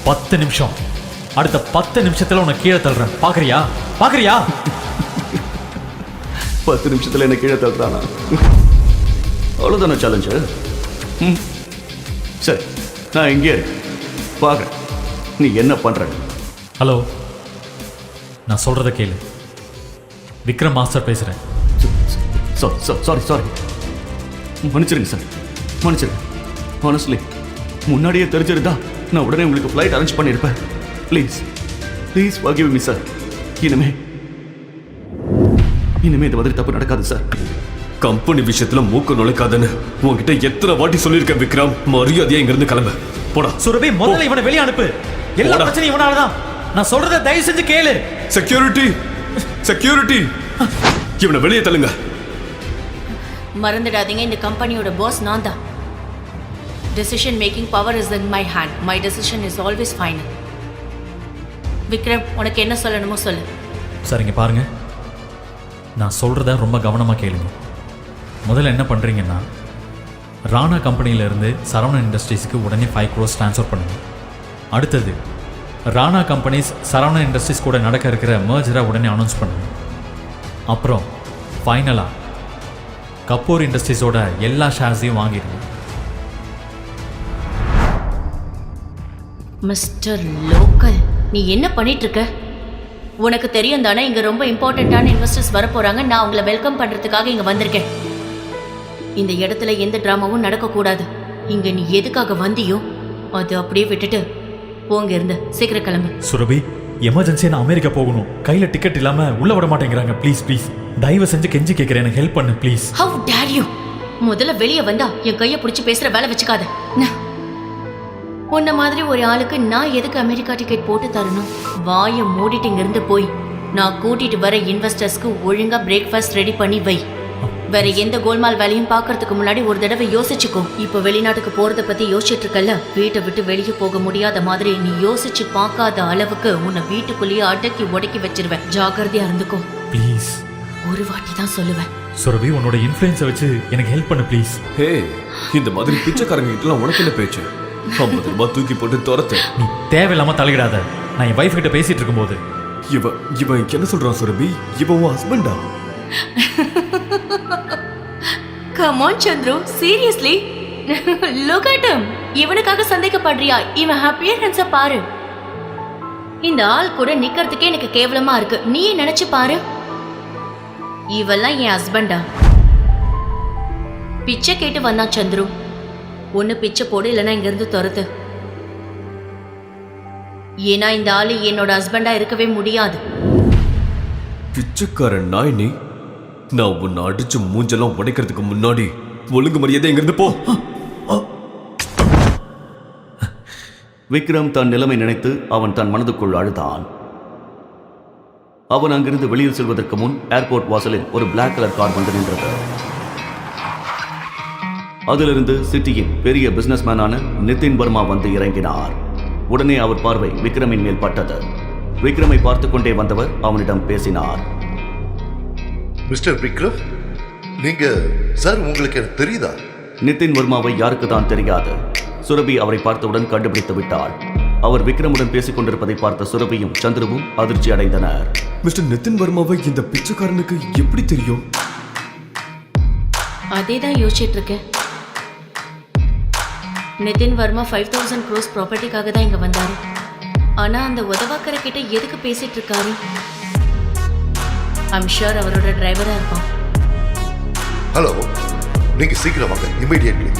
10 நிமிஷம். அடுத்த 10 நிமிஷத்துல உன்னை கீழே தள்ளுறேன். பாக்குறியா? 10 நிமிஷத்துல என்ன கீழே தள்ளுறானா? அவ்வளோதானே சேலஞ்சு? சரி, நான் இங்கே இருக்கேன், பார்க்குறேன் நீ என்ன பண்ற. ஹலோ, நான் சொல்றத கேளு. விக்ரம் மாஸ்டர் பேசுறேன். சாரி மன்னிச்சிருங்க சார், மன்னிச்சிருங்க. ஹானஸ்ட்லி முன்னாடியே தெரிஞ்சிருந்தா நான் உடனே உங்களுக்கு ஃப்ளைட் அரேஞ்ச் பண்ணியிருப்பேன். Please forgive me sir. இனிமே இந்த மாதிரி தப்பு நடக்காது சார். கம்பெனி விஷயத்துல மூக்கு நுழைக்காதன்னு உன்கிட்ட எத்தனை வாட்டி சொல்லியிருக்கேன் விக்ரம். மரியாதையா இங்க இருந்து கிளம்ப போடா. சுரபி, முதல்ல இவனை வெளியே அனுப்பு. எல்லா பிரச்சனையும் இவனாலதான். நான் சொல்றத தயவு செஞ்சு கேளு. செக்யூரிட்டி இவனை வெளியே தள்ளுங்க. மறந்துடாதீங்க, இந்த கம்பெனியோட பாஸ் நான் தான். Decision making power is in my hand. My decision is always final. Vikram, உனக்கு என்ன சொல்லணுமோ சொல்லு. சரிங்க, பாருங்க, நான் சொல்றத ரொம்ப கவனமா கேளுங்க. முதல்ல என்ன பண்றீங்கன்னா, ராணா கம்பெனியில இருந்து சரவணன் இண்டஸ்ட்ரீஸ்க்கு உடனே 5 crores ட்ரான்ஸ்ஃபர் பண்ணுங்க. அடுத்தது, ராணா கம்பெனிஸ் சரவணன் இண்டஸ்ட்ரீஸ் கூட நடக்க இருக்கிற மர்ஜரை உடனே அனௌன்ஸ் பண்ணுங்க. அப்புறம் ஃபைனலா கபூர் இண்டஸ்ட்ரீஸோட எல்லா ஷேர்ஸையும் வாங்கிடுங்க. மிஸ்டர் லோக்கல், நீ என்ன பண்ணிட்டு இருக்க? உனக்கு தெரியும் தானே, இங்க ரொம்ப இம்பார்ட்டன்டான இன்வெஸ்டர்ஸ் வர போறாங்க. நான் உங்களை வெல்கம் பண்றதுக்காக இங்க வந்திருக்கேன். இந்த இடத்துல எந்த டிராமாவும் நடக்கக்கூடாது. இங்க நீ எதுக்காக வந்தியோ அது அப்படியே விட்டுட்டு போங்க, இருந்து சீக்கிரம் கிளம்பு. சுரபி, எமர்ஜென்சியா நான் அமெரிக்கா போகணும். கையில டிக்கெட் இல்லாம உள்ள விட மாட்டேங்கிறாங்க. ப்ளீஸ் தயவு செஞ்சு கெஞ்சி கேட்கிறேன், எனக்கு ஹெல்ப் பண்ணு ப்ளீஸ். Have dare you! முதல்ல வெளியே வந்தா என் கையை பிடிச்சி பேசுற வேலை வச்சுக்காத. உன்ன மாதிரி ஒரு ஆளுக்கு நான் எதுக்கு அமெரிக்கா டிக்கெட் போட்டு தரணும்? வாயை மூடிட்டு இங்கிருந்து போய் நான் கூட்டிட்டு வர இன்வெஸ்டர்ஸ்க்கு ஒழுங்கா பிரேக்ஃபாஸ்ட் ரெடி பண்ணி வை. வேற எந்த கோல்மால் வேலையும் பார்க்கறதுக்கு முன்னாடி ஒரு தடவை யோசிச்சுக்கோ. இப்போ வெளிநாட்டுக்கு போறத பத்தி யோசிச்சுட்டு இருக்கல, வீட்டை விட்டு வெளியே போக முடியாத மாதிரி நீ யோசிச்சு பார்க்காத அளவுக்கு உன்னை வீட்டுக்குள்ளேயே அடக்கி உடக்கி வச்சிருவேன். ஜாக்கிரதையா இருந்துக்கோ ப்ளீஸ். ஒரு வாட்டி தான் சொல்லுவேன். சுரபி, உன்னோட இன்ஃப்ளூயன்ஸை வச்சு எனக்கு ஹெல்ப் பண்ணு ப்ளீஸ். ஹே, இந்த மாதிரி பிச்சைக்காரங்க கிட்டலாம் உனக்கு என்ன பேச்சு? 50 ரூபாய் தூக்கி போட்டு துரத்து. நீ தேவையில்லாம தலையிடாத. நான் என் வைஃப் கிட்ட பேசிட்டு இருக்கும்போது இவன் என்ன சொல்றான் சுரபி? இவன் உன் ஹஸ்பண்டா? Come on Chandru, seriously look at him. இவனுக்காக சந்தேகப்படுறியா? இவன் அப்பியரன்ஸ பாரு. இந்த ஆள் கூட நிக்கிறதுக்கே எனக்கு கேவலமா இருக்கு. நீயே நினைச்சு பாரு. இவெல்லாம் என் ஹஸ்பண்டா? பிச்சை கேட்டு வந்தான் சந்துரு. ஒன்னு பிச்சை போடு, இல்லைன்னா இங்க இருந்து துரத்து. ஏன்னா இந்த ஆளு என்னோட ஹஸ்பண்டா இருக்கவே முடியாது. பிச்சைக்காரன் நாய் நீ. நான் உன்னை அடிச்சு மூஞ்செல்லாம் உடைக்கிறதுக்கு முன்னாடி ஒழுங்கு மரியாதை இங்க இருந்து போ. விக்ரம் தன் நிலைமை நினைத்து அவன் தன் மனதுக்குள் அழுதான். அவன் அங்கிருந்து வெளியில் செல்வதற்கு முன் ஏர்போர்ட் வாசலில் ஒரு பிளாக் கலர் கார் வந்து நின்றது. அதிலிருந்து சிட்டியின் பெரிய பிசினஸ்மேனான நிதின் வர்மா வந்து இறங்கினார். உடனே அவர் பார்வை விக்ரமின் மேல் பட்டது. விக்ரமை பார்த்து கொண்டே வந்தவர் அவனிடம் பேசினார். மிஸ்டர் விக்ரம், நீங்க சார், உங்களுக்கு எனக்கு தெரியுதா? நிதின் வர்மாவை யாருக்கு தான் தெரியாது. சுரபி அவரை பார்த்தவுடன் கண்டுபிடித்து விட்டாள். அவர் விக்ரமுடன் பேசிக் கொண்டிருப்பதை பார்த்த சுரபியும் சந்துருவும் அதிர்ச்சி அடைந்தனர். மிஸ்டர் நிதின் வர்மாவை இந்த பிச்சைக்காரனுக்கு எப்படி தெரியும்? அதேதான் யோசிச்சுட்டு இருக்கேன். நிதின் வர்மா 5000 crores ப்ராப்பர்ட்டிக்காக தான் இங்க வந்தாரு. ஆனா அந்த உதவாக்கரை கிட்ட எதுக்கு பேசிட்டு இருக்காரு? ஐம் ஷூர் அவரோட டிரைவரா இருப்பான். ஹலோ, நீங்க சீக்கிரம் வாங்க, இமிடியேட்லி.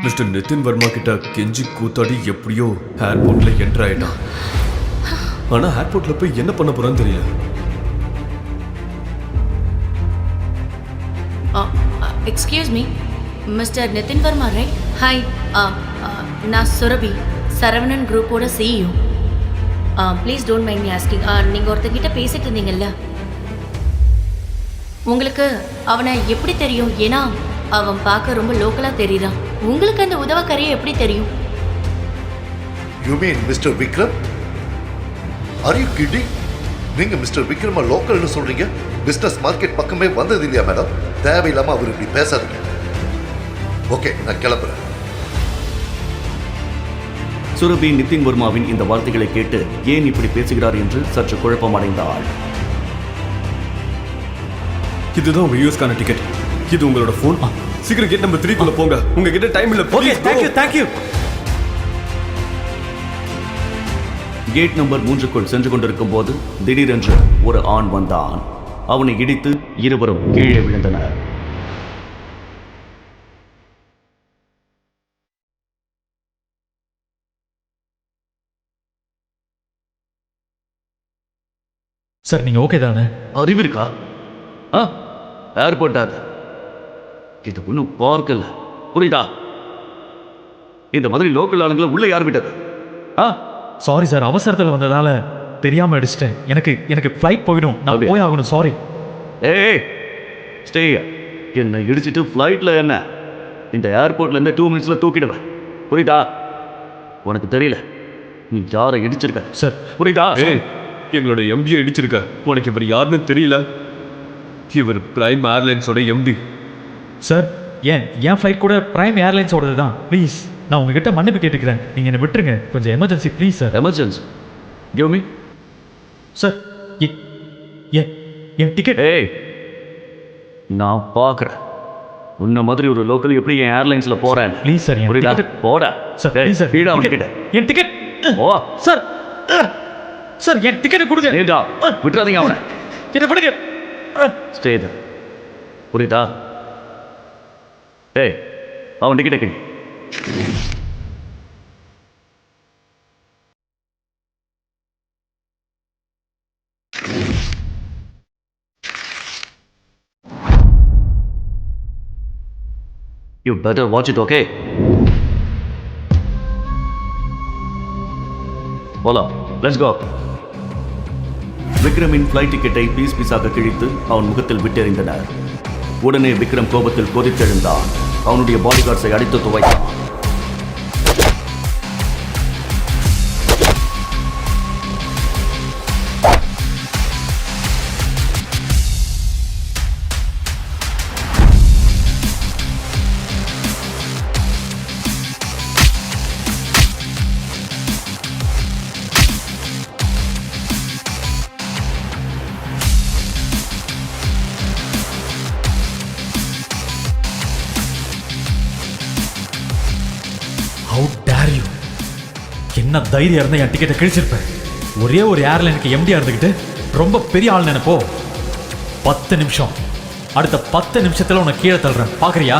மிஸ்டர் நிதின் வர்மா கிட்ட கெஞ்சி கூத்தாடி எப்படியோ ஏர்போர்ட்ல என்டர் ஆயிட்டான். ஆனா ஏர்போர்ட்ல போய் என்ன பண்ண போறான்னு தெரியல. Excuse me, mister Nitin Varma right? Hi, நான் சுரபி, சரவணன் குரூப்போட CEO. Please don't mind me asking. நீங்கள் ஒருத்தங்கிட்ட பேசிட்டு இருந்தீங்கல்ல, உங்களுக்கு அவனை எப்படி தெரியும்? ஏன்னா அவன் பார்க்க ரொம்ப லோக்கலாக தெரியுறான். உங்களுக்கு அந்த உதவக்கரையை எப்படி தெரியும்? You mean mister Vikram? Are you kidding? நீங்க மிஸ்டர் விக்ரம லோக்கல்னு சொல்றீங்க? பிசினஸ் மார்க்கெட் பக்கமே வந்தது இல்லையா மேடம்? தேவையில்லாம அவர் இப்படி பேசாதீங்க. ஓகே, நான் கிளம்புறேன். சுரபி நிதின் வர்மாவின் இந்த வார்த்தைகளை கேட்டு ஏன் இப்படி பேசுகிறார் என்று சற்று குழப்பம் அடைந்தாள். இதுதான் உங்க யூஎஸ்கான டிக்கெட். இது உங்களோட ஃபோன். சீக்கிரம் கேட் நம்பர் 3 குள்ள போங்க. உங்ககிட்ட டைம் இல்ல. Okay, thank you. கேட் நம்பர் 3க்குள் சென்று கொண்டிருக்கும் போது திடீரென்று ஒரு ஆண் வந்தான். அவனை இடித்து இருவரும் கீழே விழுந்தனர். சார் நீங்கள் ஓகே தானே? அறிவு இருக்கா? ஏர்போர்ட் அது. இது ஒன்றும் பார்க்கல, புரியுதா? இந்த மாதிரி லோக்கல் ஆளுங்களை உள்ள யார் விட்டது? சாரி சார், அவசரத்தில் வந்ததால தெரியாமல் அடிச்சிட்டேன். எனக்கு ஃப்ளைட் போயிடும், நான் அப்படியா? போய் ஆகணும். சாரி. ஏய் ஸ்டே. என்னை இடிச்சிட்டு ஃப்ளைட்டில் என்ன? இந்த ஏர்போர்ட்லேருந்து 2 மினிட்ஸில் தூக்கிடுவேன், புரியுதா? உனக்கு தெரியல நீ யாரை இடிச்சிருக்க சார். புரியுதா? ஏய், எங்களோட எம்டியை இடிச்சிருக்க. உனக்கு இவர் யாருன்னு தெரியல. இவர் பிரைம் ஏர்லைன்ஸோட எம்டி. சார், என் ஃப்ளைட் கூட பிரைம் ஏர்லைன்ஸோடது தான். ப்ளீஸ், நான் உங்ககிட்ட மன்னிப்பு கேட்டுக்கிறேன். நீங்கள் என்னை விட்டுருங்க. கொஞ்சம் emergency please sir. Emergency? Give me. Sir, N ticket. ஏய், நான் பார்க்குறேன் உன்ன மாதிரி ஒரு லோக்கல் எப்படி என் ஏர்லைன்ஸில் போகிறேன். ப்ளீஸ் சார், என் புரியுதா? டிக்கெட். போட சார், ப்ளீஸ் சார். கீழே அவன்கிட்ட என் டிக்கெட். ஓ சார், சார், என் டிக்கெட்டை கொடுங்க. நீடா விட்டுறாதீங்க அவனை. என்ன பண்ணுங்க? ஸ்டே தான், புரியுதா? ஏய், அவன் டிக்கெட்டை கி. You better watch it, okay? போலாம், let's go. விக்ரமின் ஃப்ளைட் டிக்கெட்டை பீஸ் பீஸாக கிழித்து அவன் முகத்தில் விட்டெறிந்தனர். உடனே விக்ரம் கோபத்தில் கொதித்தெழுந்தான். அவனுடைய பாடிகார்ட்ஸை அடித்து துவைத்தான். How dare you? என்ன தைரியம் இருந்தால் என் டிக்கெட்டை கிழிச்சிருப்பேன். ஒரே ஒரு ஏர்லைனுக்கு எம்டியாக இருந்துக்கிட்டு ரொம்ப பெரிய ஆள் நினைப்போ. 10 நிமிஷம், அடுத்த 10 நிமிஷத்தில் உன்னை கீழே தள்ளுறேன். பார்க்குறியா?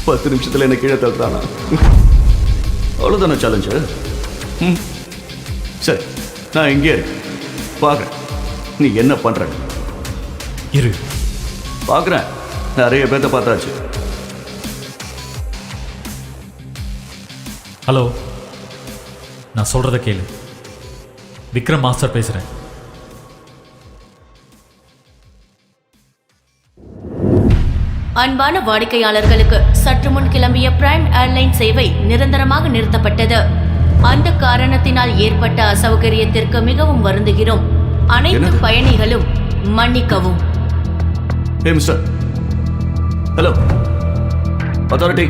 10 நிமிஷத்தில் என்ன கீழே தள்ளுறானா? அவ்வளோதானே சேலஞ்சு? சரி, நான் இங்கே இருக்கேன், பார்க்குறேன் நீ என்ன பண்ணுற. இரு, பார்க்குறேன். நிறைய பேர்த்த பார்த்தாச்சு. ஹலோ, நான் சொல்கிறத கேளு. விக்ரம் மாஸ்டர் பேசுகிறேன். அன்பான வாடிக்கையாளர்களுக்கு சற்று முன் கிளம்பிய பிரைம் ஏர்லைன் சேவை நிரந்தரமாக நிறுத்தப்பட்டது. அந்த காரணத்தினால் ஏற்பட்ட அசௌகரியத்திற்கு மிகவும் வருந்துகிறோம். அனைத்து பயணிகளும் மன்னிக்கவும். Hey, mister. Hello. Authority.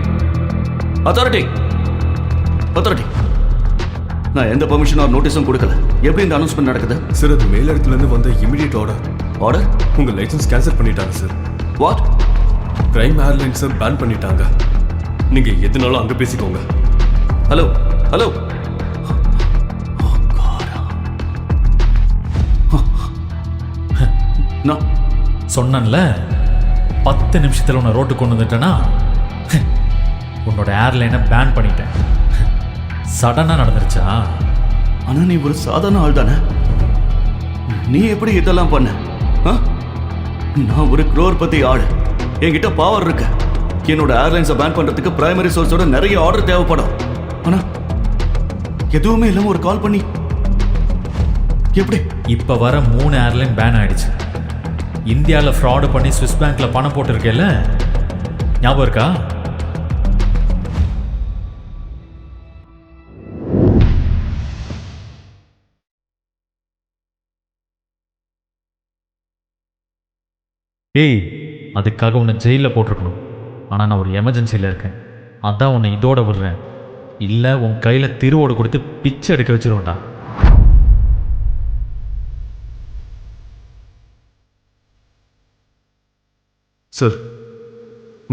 நான் எந்த பெர்மிஷன் ஆர் நோட்டீஸும் கொடுக்கல. எப்படி இந்த அனௌன்ஸ்மெண்ட் நடக்குது? சார், அது மேலிடத்துலேருந்து வந்த இமிடியேட் ஆர்டர். ஆர்டர்? உங்கள் லைசன்ஸ் கேன்சல் பண்ணிட்டாங்க சார். வாட்? பிரைம் ஏர்லைன்ஸை பேன் பண்ணிட்டாங்க. நீங்கள் எதுனாலும் அங்கே பேசிக்கோங்க. ஹலோ. நான் சொன்னேன்ல, 10 நிமிஷத்தில் உன்னை ரோட்டு கொண்டு வந்துட்டேன்னா உன்னோட ஏர்லைனை பேன் பண்ணிட்டேன். சடனாக நடந்துருச்சா? ஆனால் நீ ஒரு சாதாரண ஆள் தானே. நீ எப்படி இதெல்லாம் பண்ண? நான் ஒரு crore ஆள். என்கிட்ட பவர் இருக்கு. என்னோட ஏர்லைன்ஸை பேன் பண்ணுறதுக்கு பிரைமரி சோர்ஸோட நிறைய ஆர்டர் தேவைப்படும். ஆனால் எதுவுமே இல்லாம ஒரு கால் பண்ணி எப்படி? இப்போ வர 3 ஏர்லைன் பேன் ஆயிடுச்சு. இந்தியாவில் ஃப்ராடு பண்ணி ஸ்விஸ் பேங்க்ல பணம் போட்டிருக்கேல்ல, ஞாபகம் இருக்கா? ஏய், அதுக்காக உன்னை ஜெயிலில் போட்டிருக்கணும். ஆனால் நான் ஒரு எமர்ஜென்சியில் இருக்கேன். அதான் உன்னை இதோட விடுறேன். இல்லை உன் கையில் திருவோடு கொடுத்து பிச்சை எடுக்க வச்சிருவேன்டா. சார்,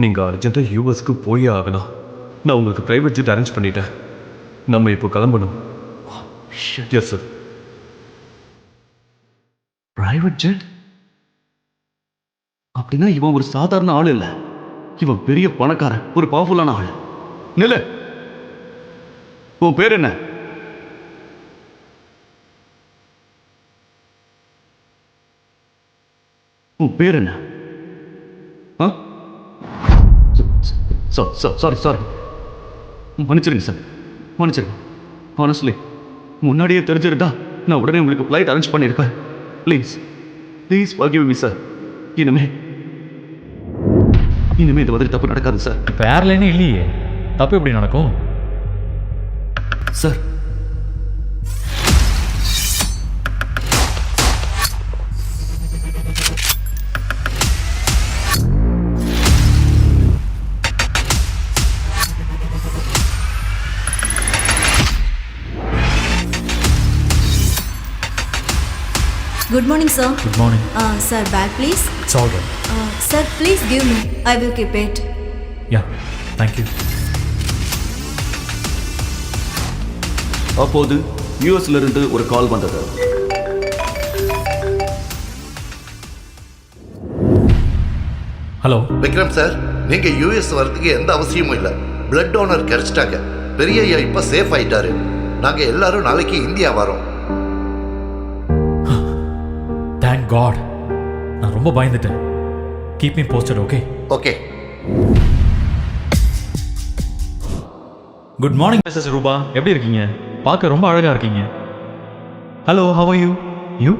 நீங்கள் அர்ஜென்ட்டாக யூஎஸ்க்கு போயே ஆகணும். நான் உங்களுக்கு ப்ரைவேட் ஜெட் அரேஞ்ச் பண்ணிட்டேன். நம்ம இப்போ கிளம்பணும். Yes sir. Private jet? அப்படின்னா இவன் ஒரு சாதாரண ஆள் இல்லை. இவன் பெரிய பணக்காரன், ஒரு பவர்ஃபுல்லான ஆள். நில, உன் பேர் என்ன? உன் பேர் என்ன? சாரி, மன்னிச்சிருங்க சார், மன்னிச்சிருங்க. ஹானஸ்ட்லி முன்னாடியே தெரிஞ்சிருந்தா நான் உடனே உங்களுக்கு ஃப்ளைட் அரேஞ்ச் பண்ணியிருப்பேன். Please please forgive me sir. இனிமே இந்த மாதிரி தப்பு நடக்காது சார். இப்போ ஏர்லைனே இல்லையே, தப்பு எப்படி நடக்கும்? Sir, Good morning, sir. Good morning. Sir, bag please. It's all right. Sir, please give me. I will keep it. Yeah, thank you. அப்போது யூஎஸ்ல இருந்து ஒரு கால் வந்தது. ஹலோ விக்ரம் சார், நீங்க யூஎஸ் வரதுக்கு எந்த அவசியமும் இல்லை. பிளட் டோனர் கிடைச்சிட்டாங்க. பெரிய ஐயா இப்ப சேஃப் ஆயிட்டாரு. நாங்க எல்லாரும் நாளைக்கு இந்தியா வரோம். Thank God. நான் ரொம்ப பயந்துட்டேன். Keep me posted. Okay okay. Good morning Mrs Rupa, எப்படி இருக்கீங்க? பார்க்க ரொம்ப அழகா இருக்கீங்க. Hello, how are you? You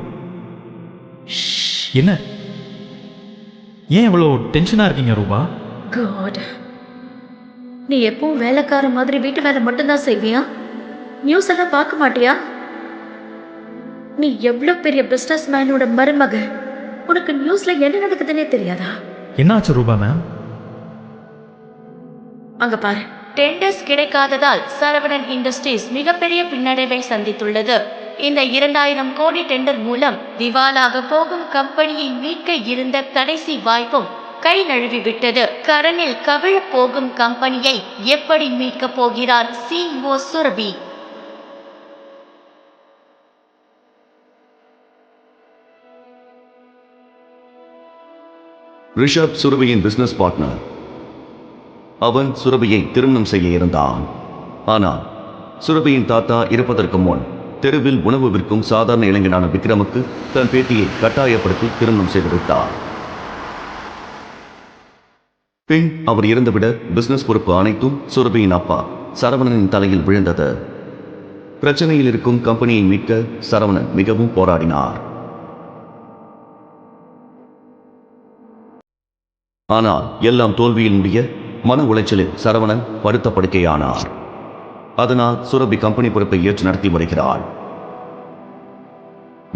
என்ன, ஏன் இவ்வளோ டென்ஷனாக இருக்கீங்க ரூபா? காட், நீ எப்பவும் வேலைக்கார மாதிரி வீட்டு வேலை மட்டும்தான் செய்வியா? நியூஸ் எல்லாம் பார்க்க மாட்டியா? நீ எவ்வளோ பெரிய பிஸ்னஸ் மேனோட மருமக, உனக்கு நியூஸ்ல என்ன நடக்குதுன்னே தெரியாதா? என்னாச்சு ரூபா மேம்? அங்க பாரு. டெண்டர்ஸ் கிடைக்காததால் சரவணன் இண்டஸ்ட்ரீஸ் மிகப்பெரிய பின்னடைவை சந்தித்துள்ளது. இந்த 2000 கோடி டெண்டர் மூலம் திவாலாக போகும் கம்பெனியை மீட்க இருந்த கடைசி வாய்ப்பும் கை நழுவி விட்டது. கடனில் கவிழ போகும் கம்பெனியை எப்படி மீட்க போகிறார் CEO சுரபி? ரிஷப் சுரபியின் பிசினஸ் பார்ட்னர். அவன் சுரபியை திருமணம் செய்ய இருந்தான். ஆனால் சுரபியின் தாத்தா இறப்பதற்கு முன் தெருவில் உணவு விற்கும் சாதாரண இளைஞனான விக்ரமுக்கு தன் பேத்தியை கட்டாயப்படுத்தி திருமணம் செய்து விட்டார். பின் அவர் இறந்துவிட பிசினஸ் பொறுப்பு அனைத்தும் சுரபியின் அப்பா சரவணனின் தலையில் விழுந்தது. பிரச்சனையில் இருக்கும் கம்பெனியை மீட்க சரவணன் மிகவும் போராடினார். ஆனால் எல்லாம் தோல்வியில் முடிய மன உளைச்சலில் சரவணன் படுத்த படுக்கையானார். அதனால் சுரபி கம்பெனி பொறுப்பை ஏற்று நடத்தி வருகிறாள்.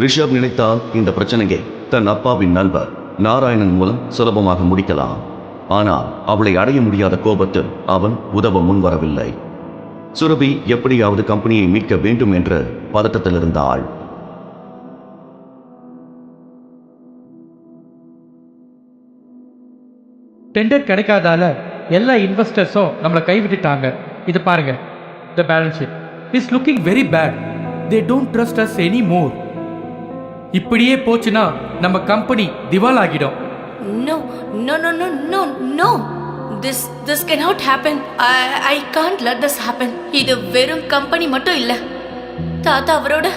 ரிஷப் நினைத்தால் இந்த பிரச்சனையை தன் அப்பாவின் நண்பர் நாராயணன் மூலம் சுலபமாக முடிக்கலாம். ஆனால் அவளை அடைய முடியாத கோபத்தில் அவன் உதவ முன்வரவில்லை. சுரபி எப்படியாவது கம்பெனியை மீட்க வேண்டும் என்ற பதட்டத்தில் இருந்தாள். டெண்டர் கிடைக்காதால எல்லா இன்வெஸ்டர்ஸும் நம்மளை கைவிட்டுட்டாங்க. இது பாருங்க, the balance sheet is looking very bad. They don't trust us any more. இப்படியே போச்சுன்னா நம்ம கம்பெனி திவால் ஆகிடும். No, no, no, no, no, no. This cannot happen. I can't let this happen. இது வெறும் கம்பெனி மட்டும் இல்ல. தாத்தா அவரோட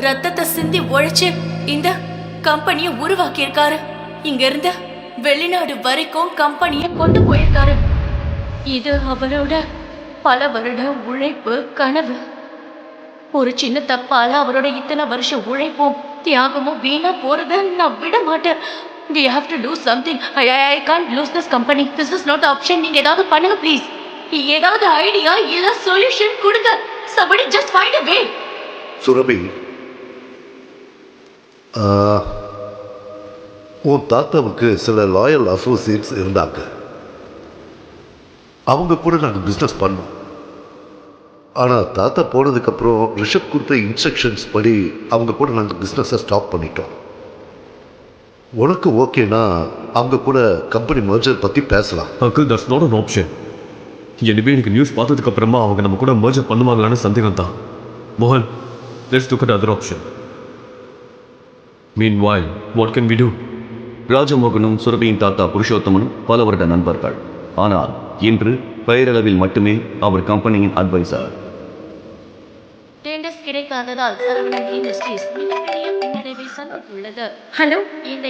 ரத்தத்தை சிந்தி உழைச்சு இந்த கம்பெனியை உருவாக்கி இருக்காரு. இங்க இருந்து வெளிநாடு வரைக்கும் கம்பெனியை கொண்டு போயிருக்காரு. இது அவரோட பல வருட உழைப்பு கனவு. ஒரு சின்ன தப்பால அவரோட இத்தனை வருஷம் உழைப்பும் தியாகமும் வீணா போறத நான் விட மாட்டேன். We have to do something. I can't lose this company. This is not the option. நீங்க ஏதாவது பண்ணுங்க ப்ளீஸ். ஏதாவது ஐடியா இல்ல சொல்யூஷன் கொடுங்க. Somebody just find a way. Surabhi, உன் தாத்தாவுக்கு சில லாயல் அசோசியேட்ஸ் இருந்தாங்க. அவங்க கூட நாங்கள் பிஸ்னஸ் பண்ணோம். ஆனால் தாத்தா போனதுக்கப்புறம் ரிஷப் கொடுத்த இன்ஸ்ட்ரக்ஷன்ஸ் படி அவங்க கூட நாங்கள் பிஸ்னஸை ஸ்டாப் பண்ணிட்டோம். உனக்கு ஓகேனா அவங்க கூட கம்பெனி மர்ஜர் பற்றி பேசலாம். Uncle, that's not an option. எனவே எனக்கு நியூஸ் பார்த்ததுக்கு அப்புறமா அவங்க நம்ம கூட மர்ஜர் பண்ணுவாங்களான்னு சந்தேகம் தான். மோகன், let's look at other option. Meanwhile, what can we do? ராஜமோகனும் சுரபியின் தாத்தா புருஷோத்தமனும் பல வருட நண்பர்கள். ஆனால் இன்று பெயரளவில் மட்டுமே அவர் கம்பெனியின் அட்வைசர். டெண்டர்ஸ் கிடைக்காததால் சரவணன் இண்டஸ்ட்ரீஸ் மிகப்பெரிய பின்னடைவை சந்தித்துள்ளது. Hello? இந்த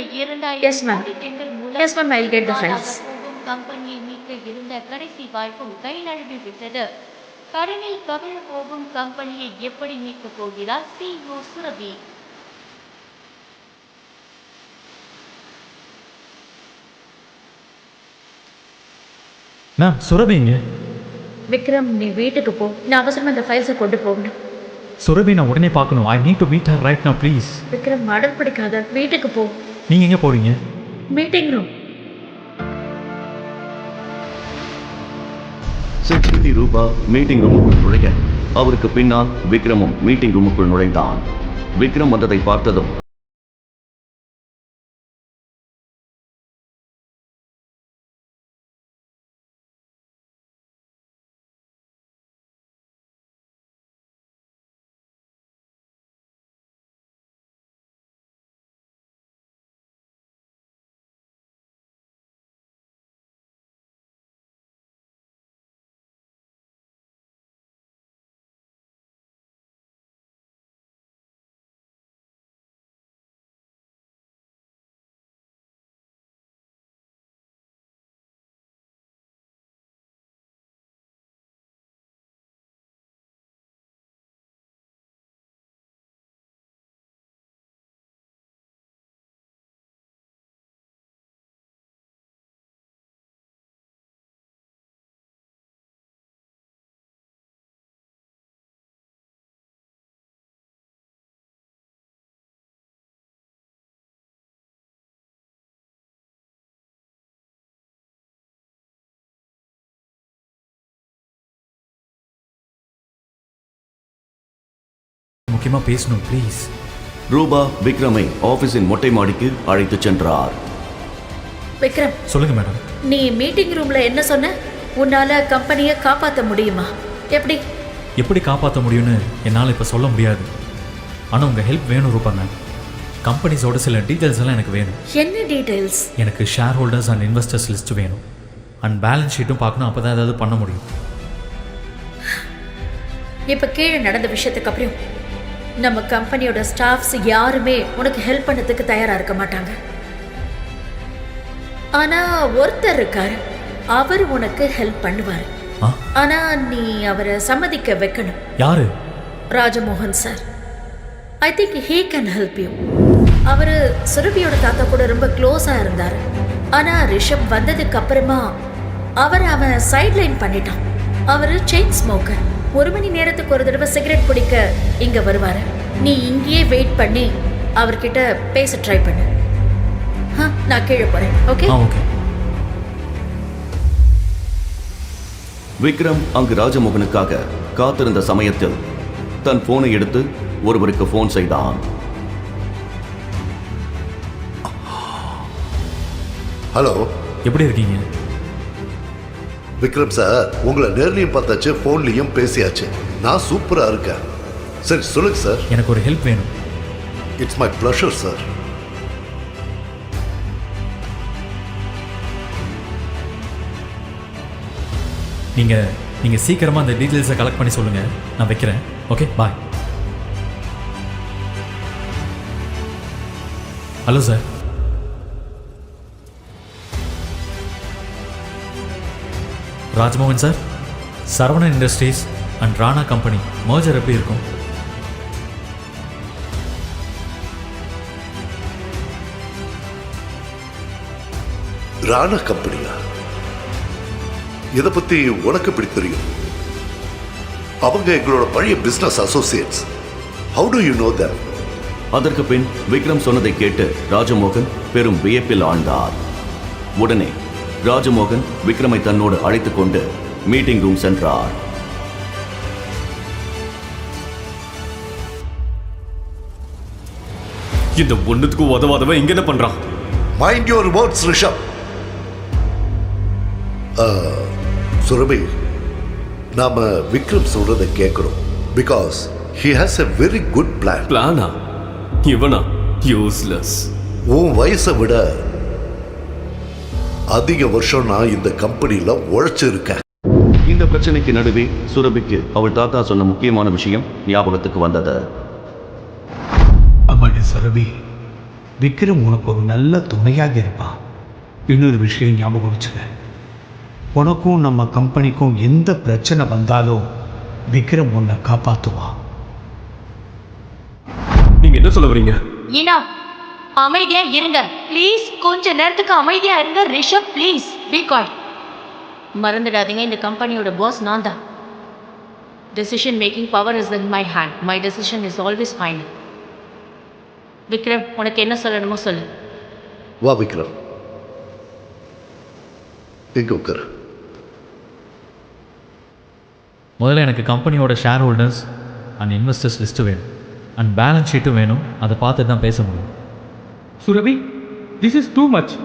Yes, ma'am. Tender Yes, ma'am, I'll get the files. கம்பெனியை மீட்க இருந்த கடைசி வாய்ப்பும் கை நழுவி விட்டது. கடனில் கவிழ போகும் கம்பெனியை எப்படி மீட்கப் போகிறார் CEO சுரபி? மேம், சுரபிங்க. விக்ரம், நீ வீட்டுக்கு போ. நான் அவசரமா இந்த ஃபைல்ஸை கொண்டு போகணும். சுரபி நான் உடனே பார்க்கணும். I need to meet her right now please. Vikram, அடம் பிடிக்காத. வீட்டுக்கு போ. நீங்கள் எங்கே போகிறீங்க? Meeting room. செக்யூரிட்டி ரூபா மீட்டிங் ரூமுக்குள் நுழைய அவருக்கு பின்னால் விக்ரமும் மீட்டிங் ரூமுக்குள் நுழைந்தான். விக்ரம் வந்ததை பார்த்ததும் முக்கியமாக பேசணும் ப்ளீஸ். ரூபா விக்ரமை ஆபீஸின் மொட்டை மாடிக்கு அழைத்துச் சென்றார். விக்ரம், சொல்லுங்கள் மேடம். நீ மீட்டிங் ரூம்ல என்ன சொன்ன? உன்னால கம்பெனியை காப்பாற்ற முடியுமா? எப்படி? எப்படி காப்பாற்ற முடியும்னு என்னால் இப்போ சொல்ல முடியாது. ஆனால் உங்கள் ஹெல்ப் வேணும் ரூபா மேம். கம்பெனிஸோட சில டீட்டெயில்ஸ் எல்லாம் எனக்கு வேணும். என்ன டீட்டெயில்ஸ்? எனக்கு share holders and investors list வேணும். அண்ட் பேலன்ஸ் ஷீட்டும் பார்க்கணும். அப்போ தான் ஏதாவது பண்ண முடியும். இப்போ கீழே நடந்த விஷயத்துக்கு அப்புறம் நம்ம கம்பெனியோட ஸ்டாஃப்ஸ் யாருமே உனக்கு ஹெல்ப் பண்ணதுக்கு தயாரா இருக்க மாட்டாங்க. ஆனா ஒருத்தர் இருக்காரு, அவர் உனக்கு ஹெல்ப் பண்ணுவார். ஆனா நீ அவரை சம்மதிக்க வைக்கணும். யாரு? Rajamohan sir. I think he can help you. அவர் சுரபியோட தாத்தா கூட ரொம்ப க்ளோஸா இருந்தார். ஆனா ரிஷப் வந்ததுக்கு அப்புறமா அவன் சைட்லைன் பண்ணிட்டான். அவர் செயின் ஸ்மோக்கர். 1 மணி நேரத்துக்கு ஒரு தடவை சிகரெட் பிடிக்க இங்க வருவாரு. நீ இங்கேயே வெயிட் பண்ணி அவர்கிட்ட பேச ட்ரை பண்ணு. நான் கீழே போறேன். ஓகே? ஓகே. விக்ரம் அங்கு ராஜமோகனுக்காக காத்திருந்த சமயத்தில் தன் போனை எடுத்து ஒருவருக்கு போன் செய்தான். ஹலோ, எப்படி இருக்கீங்க? விக்ரம் சார், உங்களை நேர்லையும் பார்த்தாச்சு, ஃபோன்லையும் பேசியாச்சு. நான் சூப்பராக இருக்கேன். சரி சொல்லுங்க சார். எனக்கு ஒரு ஹெல்ப் வேணும். It's my pleasure sir. நீங்கள் சீக்கிரமாக அந்த டீட்டெயில்ஸை கலெக்ட் பண்ணி சொல்லுங்கள். நான் வைக்கிறேன். Okay, bye. Hello sir. Rajmohan sir, Saravanan industries and Rana company merger எப்படி இருக்கும்? ராணா கம்பெனியா? இதை பத்தி உனக்கு எப்படி தெரியும்? அவங்க எங்களோட பழைய business Associates. How to you know that? அதற்கு பின் விக்ரம் சொன்னதை கேட்டு ராஜமோகன் பெரும் வியப்பில் ஆழ்ந்தார். உடனே ராஜமோகன் விக்ரமை தன்னோடு அழைத்துக் கொண்டு மீட்டிங் ரூம் சென்றார். இந்த ஒண்ணுத்துக்கு உதவாதவன் இங்க என்ன பண்றான்? Mind your words Rishabh. Surabhi, நாம விக்ரம் சொல்றதை கேட்கிறோம். Because he has a very good plan. பிளானா? இவனா? யூஸ்லெஸ். உன் வயசை விட அதிக வருஷம் நான் இந்த கம்பெனியில உழைச்சிருக்கேன். இந்த பிரச்சனைக்கு நடுவே சுரபிக்கு அவள் தாத்தா சொன்ன முக்கியமான விஷயம் ஞாபகத்துக்கு வந்தது. அம்மாடி சுரபி, விக்ரம் உனக்கு ஒரு நல்ல துணையாக இருப்பான். இன்னொரு விஷயம் ஞாபகம் வச்சுக்க, உனக்கும் நம்ம கம்பெனிக்கும் எந்த பிரச்சனை வந்தாலும் விக்ரம் உன்னை காப்பாற்றுவான். நீங்க என்ன சொல்ல வரீங்க? ஈனா, அமைதியா இருங்க ப்ளீஸ். கொஞ்ச நேரத்துக்கு அமைதியா இருங்க ரிஷப், ப்ளீஸ் பி குவைட். மறந்துடாதீங்க, இந்த கம்பெனியோட பாஸ் நான் தான். Decision making power is in my hand. My decision is always final. Vikram, உனக்கு என்ன சொல்லணுமோ சொல்லு. வா விக்ரம், இங்க உட்காரு. முதல்ல எனக்கு கம்பெனியோட share holders and investors list வேணும், அண்ட் பேலன்ஸ் ஷீட்டும் வேணும். அதை பார்த்து தான் பேச முடியும். Surabhi, this is too much.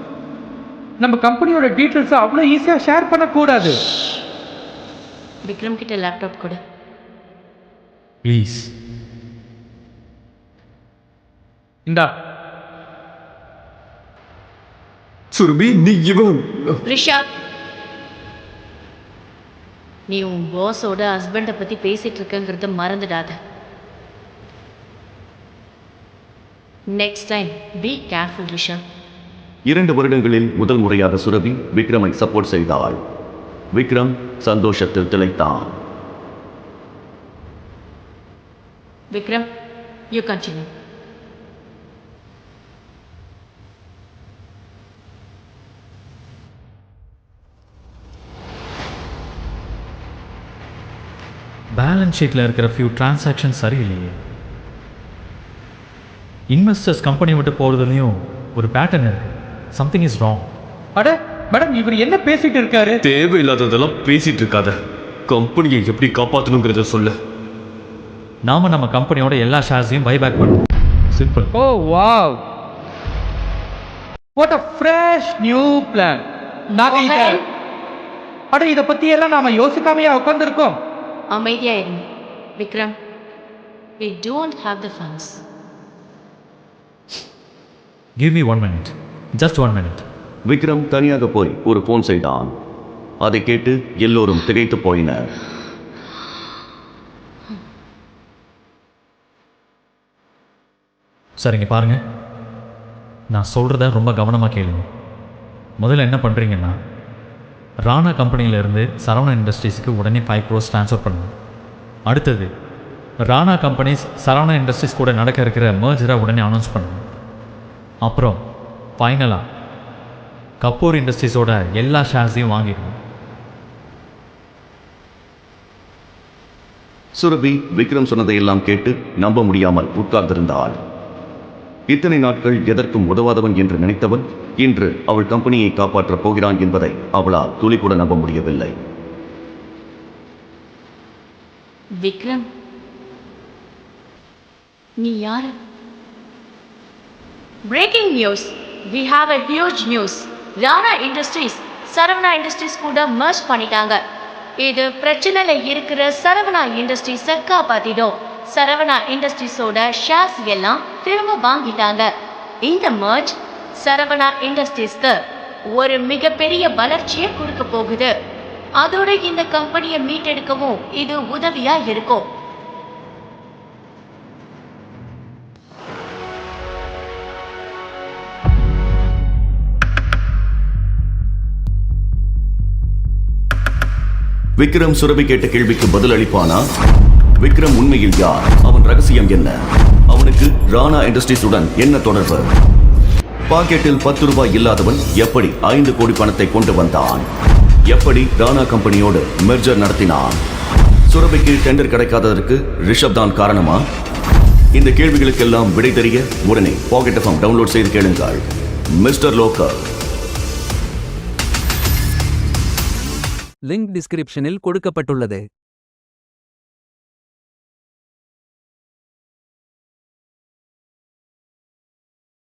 நம்ம கம்பெனியோட டீட்டெயில்ஸை அவ்வளோ ஈஸியாக ஷேர் பண்ணக்கூடாது. விக்ரம் கிட்ட லேப்டாப் கொடு. ப்ளீஸ். இந்தா. சுரபி, நீ இவன் ரிஷப், நீ உன் பாஸோட ஹஸ்பண்டை பற்றி பேசிகிட்டு இருக்கங்கிறத மறந்துடாத. Next time be careful Rishabh. 2 வருடங்களில் முதல் முறையாக சுரபி விக்ரமை சப்போர்ட் செய்தாள். விக்ரம் சந்தோஷத்தில் திளைத்தான். Vikram, you continue. பேலன்ஸ் ஷீட்டில் இருக்கிற ஃபியூ டிரான்சாக்ஷன் சரியில்லையே. இன்வெஸ்டர்ஸ் கம்பெனி விட்டு போகிறதுலையும் ஒரு பேட்டர்ன் இருக்குது. Something is wrong. அட மேடம், இவர் என்ன பேசிட்டு இருக்காரு? தேவையில்லாததெல்லாம் பேசிட்டு இருக்காத. கம்பெனியை எப்படி காப்பாற்றணுங்கிறத சொல்லு. நாம நம்ம கம்பெனியோட எல்லா ஷேர்ஸையும் பைபேக் பண்ணுவோம். Simple. O wow, what a fresh new plan. அட, இதை பற்றி எல்லாம் நாம யோசிக்காமையா உட்காந்துருக்கோம். அமைதியாக இருங்க. Vikram, we don't have the funds. Give me 1 minute. Just 1 minute. Vikram தனியாக போய் ஒரு போன் செய்தான். அதை கேட்டு எல்லோரும் திகைத்து போயினர். சரிங்க, பாருங்க, நான் சொல்கிறத ரொம்ப கவனமாக கேளுங்க. முதல்ல என்ன பண்ணுறீங்கன்னா, ராணா கம்பெனியிலேருந்து சரவணா இண்டஸ்ட்ரீஸுக்கு உடனே 5 crores ட்ரான்ஸ்ஃபர் பண்ணுங்க. அடுத்தது, ராணா கம்பெனிஸ் சரவணா இண்டஸ்ட்ரீஸ் கூட நடக்க இருக்கிற மர்ஜரை உடனே அனௌன்ஸ் பண்ணுங்க. அப்புறம் ஃபைனலாக கபூர் இண்டஸ்ட்ரீஸோட எல்லா ஷேர்ஸையும் வாங்கிடுவோம். சுரபி விக்ரம் சொன்னதையெல்லாம் கேட்டு நம்ப முடியாமல் உட்கார்ந்திருந்தாள். இத்தனை நாட்கள் எதற்கும் உதவாதவன் என்று நினைத்தவன் இன்று அவள் கம்பெனியை காப்பாற்றப் போகிறான் என்பதை அவளால் துளி கூட நம்ப முடியவில்லை. விக்ரம், நீ யாரு? Breaking news, we have a huge news. Rana industries Saravana industries கூட மர்ஜ் பண்ணிட்டாங்க. இது பிரச்சனையில இருக்கிற சரவணா இண்டஸ்ட்ரீஸை காப்பாத்திடும். சரவணா இண்டஸ்ட்ரீஸோட ஷேர்ஸ் எல்லாம் திரும்ப வாங்கிட்டாங்க. இந்த மர்ஜ் சரவணா இண்டஸ்ட்ரீஸ்க்கு ஒரு மிகப்பெரிய வளர்ச்சியை கொடுக்க போகுது. அதோட இந்த கம்பெனியை மீட்டெடுக்கவும் இது உதவியா இருக்கும். விக்ரம் சுரபி கேட்ட கேள்விக்கு பதில் அளிப்பானா? விக்ரம் உண்மையில் யார்? அவன் ரகசியம் என்ன? அவனுக்கு ராணா இண்டஸ்ட்ரீஸுடன் என்ன தொடர்பு? பாக்கெட்டில் 10 ரூபாய் இல்லாதவன் எப்படி 5 கோடி பணத்தை கொண்டு வந்தான்? எப்படி ராணா கம்பெனியோடு மெர்ஜர் நடத்தினான்? சுரபிக்கு டெண்டர் கிடைக்காததற்கு ரிஷப் தான் காரணமா? இந்த கேள்விகளுக்கெல்லாம் விடை தெரிய உடனே பாக்கெட் எஃப்எம் டவுன்லோட் செய்து கேளுங்கள். Mister local. லிங்க் டிஸ்கிரிப்ஷனில் கொடுக்கப்பட்டுள்ளது.